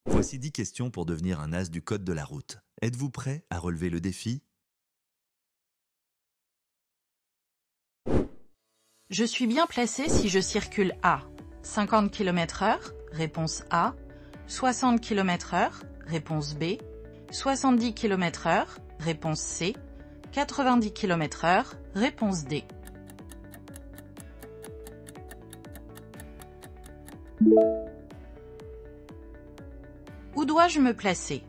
Voici 10 questions pour devenir un as du code de la route. Êtes-vous prêt à relever le défi? Je suis bien placé si je circule à 50 km/h, réponse A, 60 km/h, réponse B, 70 km/h, réponse C, 90 km/h, réponse D. Où dois-je me placer?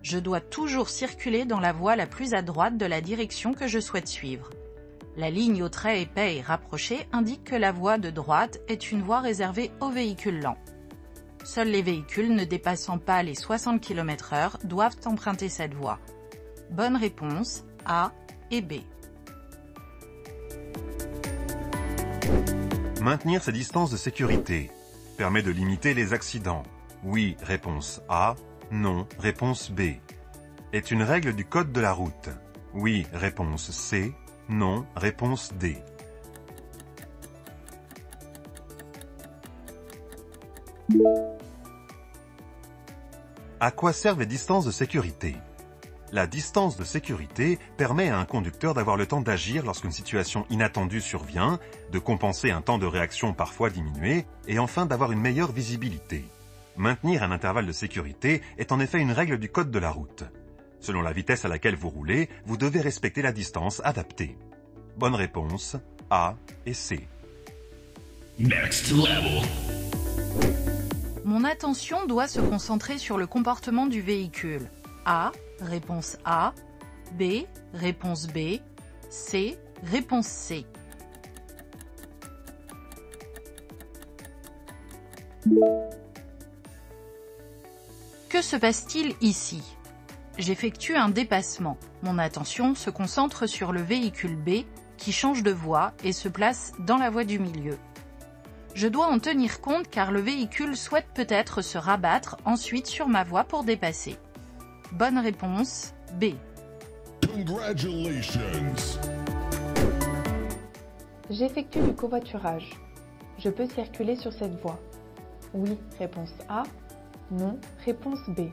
Je dois toujours circuler dans la voie la plus à droite de la direction que je souhaite suivre. La ligne au trait épais et rapproché indique que la voie de droite est une voie réservée aux véhicules lents. Seuls les véhicules ne dépassant pas les 60 km/h doivent emprunter cette voie. Bonne réponse A et B. Maintenir ses distances de sécurité permet de limiter les accidents. Oui, réponse A. Non, réponse B. Est une règle du code de la route. Oui, réponse C. Non, réponse D. À quoi servent les distances de sécurité? La distance de sécurité permet à un conducteur d'avoir le temps d'agir lorsqu'une situation inattendue survient, de compenser un temps de réaction parfois diminué, et enfin d'avoir une meilleure visibilité. Maintenir un intervalle de sécurité est en effet une règle du code de la route. Selon la vitesse à laquelle vous roulez, vous devez respecter la distance adaptée. Bonne réponse, A et C. Next level. Mon attention doit se concentrer sur le comportement du véhicule. A, réponse A. B, réponse B. C, réponse C. Que se passe-t-il ici? J'effectue un dépassement. Mon attention se concentre sur le véhicule B qui change de voie et se place dans la voie du milieu. Je dois en tenir compte car le véhicule souhaite peut-être se rabattre ensuite sur ma voie pour dépasser. Bonne réponse, B. Congratulations. J'effectue du covoiturage. Je peux circuler sur cette voie. Oui, réponse A. Non, réponse B.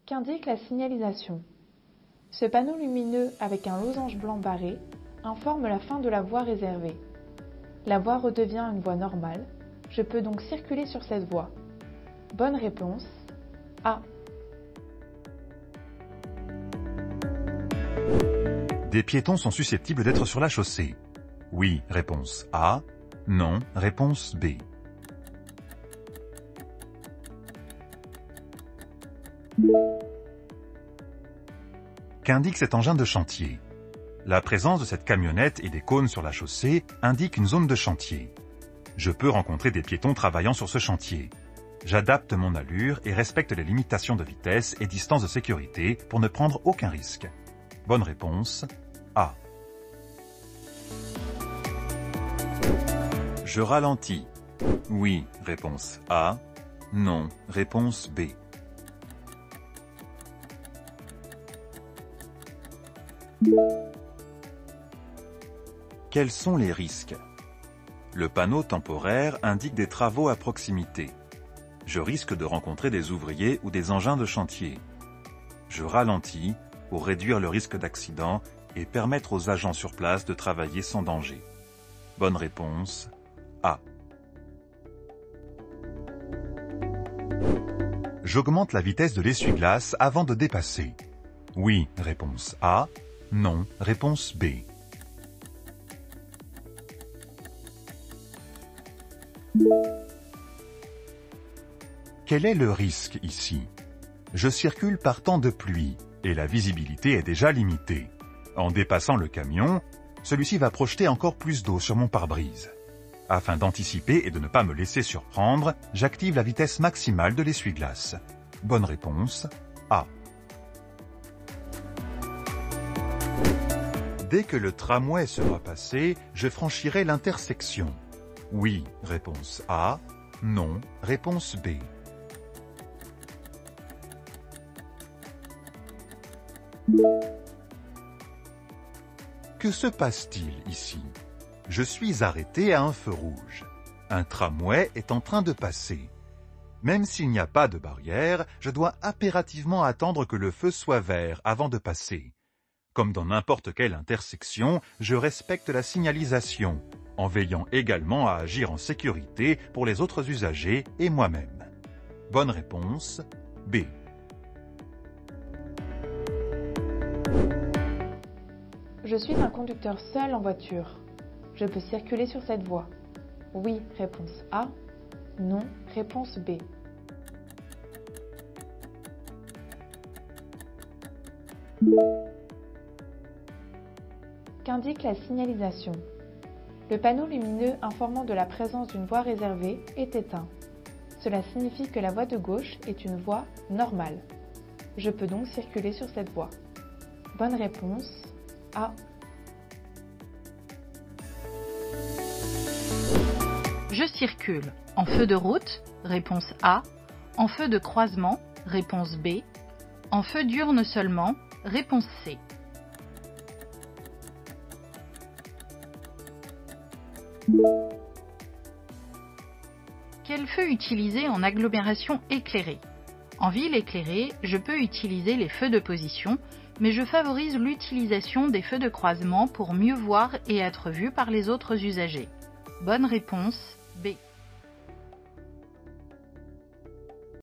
Qu'indique la signalisation? Ce panneau lumineux avec un losange blanc barré informe la fin de la voie réservée. La voie redevient une voie normale. Je peux donc circuler sur cette voie. Bonne réponse, A. Des piétons sont susceptibles d'être sur la chaussée. Oui, réponse A. Non, réponse B. Qu'indique cet engin de chantier? La présence de cette camionnette et des cônes sur la chaussée indique une zone de chantier. Je peux rencontrer des piétons travaillant sur ce chantier. J'adapte mon allure et respecte les limitations de vitesse et distance de sécurité pour ne prendre aucun risque. Bonne réponse, A. Je ralentis. Oui, réponse A. Non, réponse B. Quels sont les risques? Le panneau temporaire indique des travaux à proximité. Je risque de rencontrer des ouvriers ou des engins de chantier. Je ralentis pour réduire le risque d'accident et permettre aux agents sur place de travailler sans danger. Bonne réponse, A. J'augmente la vitesse de l'essuie-glace avant de dépasser. Oui, réponse A. Non, réponse B. Quel est le risque ici? Je circule par temps de pluie et la visibilité est déjà limitée. En dépassant le camion, celui-ci va projeter encore plus d'eau sur mon pare-brise. Afin d'anticiper et de ne pas me laisser surprendre, j'active la vitesse maximale de l'essuie-glace. Bonne réponse, A. Dès que le tramway sera passé, je franchirai l'intersection. Oui, réponse A. Non, réponse B. Que se passe-t-il ici? Je suis arrêté à un feu rouge. Un tramway est en train de passer. Même s'il n'y a pas de barrière, je dois impérativement attendre que le feu soit vert avant de passer. Comme dans n'importe quelle intersection, je respecte la signalisation, en veillant également à agir en sécurité pour les autres usagers et moi-même. Bonne réponse, B. Je suis un conducteur seul en voiture. Je peux circuler sur cette voie. Oui, réponse A. Non, réponse B. Qu'indique la signalisation? Le panneau lumineux informant de la présence d'une voie réservée est éteint. Cela signifie que la voie de gauche est une voie normale. Je peux donc circuler sur cette voie. Bonne réponse, A. Je circule. En feu de route, réponse A. En feu de croisement, réponse B. En feu diurne seulement, réponse C. Quel feu utiliser en agglomération éclairée? En ville éclairée, je peux utiliser les feux de position, mais je favorise l'utilisation des feux de croisement pour mieux voir et être vu par les autres usagers. Bonne réponse, B.